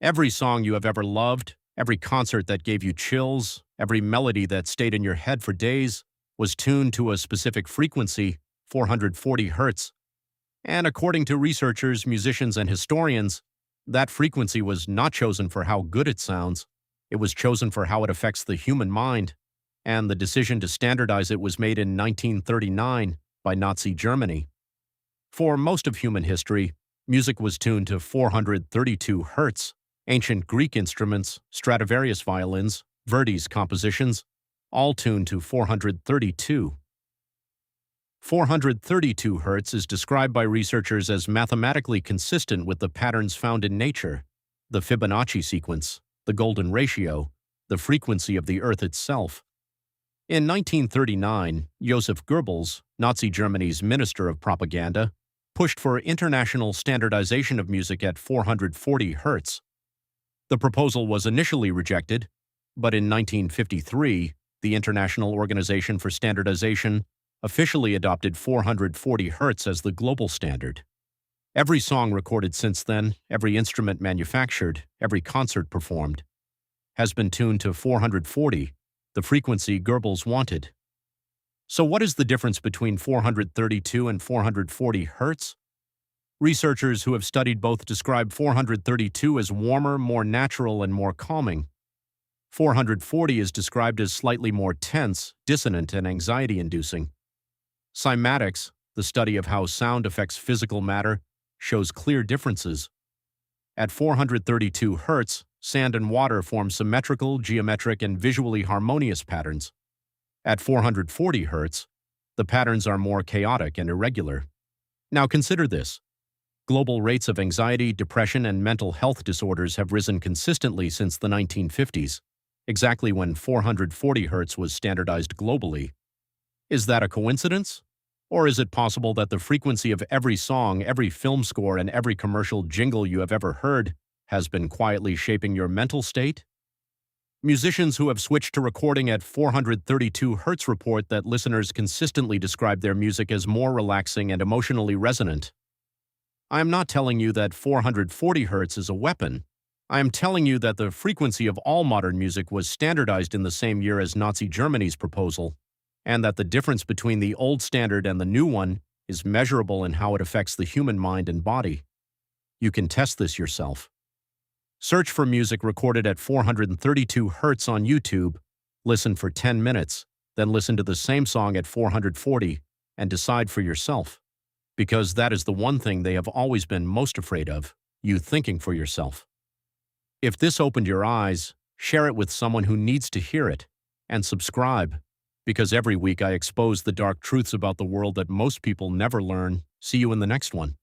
Every song you have ever loved, every concert that gave you chills, every melody that stayed in your head for days was tuned to a specific frequency, 440 hertz. And according to researchers, musicians, and historians, that frequency was not chosen for how good it sounds. It was chosen for how it affects the human mind. And the decision to standardize it was made in 1939 by Nazi Germany. For most of human history, music was tuned to 432 hertz. Ancient Greek instruments, Stradivarius violins, Verdi's compositions, all tuned to 432. 432 hertz is described by researchers as mathematically consistent with the patterns found in nature, the Fibonacci sequence, the golden ratio, the frequency of the Earth itself. In 1939, Joseph Goebbels, Nazi Germany's Minister of Propaganda, pushed for international standardization of music at 440 hertz. The proposal was initially rejected, but in 1953, the International Organization for Standardization officially adopted 440 hertz as the global standard. Every song recorded since then, every instrument manufactured, every concert performed, has been tuned to 440, the frequency Goebbels wanted. So what is the difference between 432 and 440 hertz? Researchers who have studied both describe 432 as warmer, more natural, and more calming. 440 is described as slightly more tense, dissonant, and anxiety-inducing. Cymatics, the study of how sound affects physical matter, shows clear differences. At 432 hertz, sand and water form symmetrical, geometric, and visually harmonious patterns. At 440 hertz, the patterns are more chaotic and irregular. Now consider this. Global rates of anxiety, depression, and mental health disorders have risen consistently since the 1950s, exactly when 440 hertz was standardized globally. Is that a coincidence? Or is it possible that the frequency of every song, every film score, and every commercial jingle you have ever heard has been quietly shaping your mental state? Musicians who have switched to recording at 432 hertz report that listeners consistently describe their music as more relaxing and emotionally resonant. I am not telling you that 440 hertz is a weapon. I am telling you that the frequency of all modern music was standardized in the same year as Nazi Germany's proposal, and that the difference between the old standard and the new one is measurable in how it affects the human mind and body. You can test this yourself. Search for music recorded at 432 hertz on YouTube, listen for 10 minutes, then listen to the same song at 440 and decide for yourself. Because that is the one thing they have always been most afraid of, you thinking for yourself. If this opened your eyes, share it with someone who needs to hear it, and subscribe, because every week I expose the dark truths about the world that most people never learn. See you in the next one.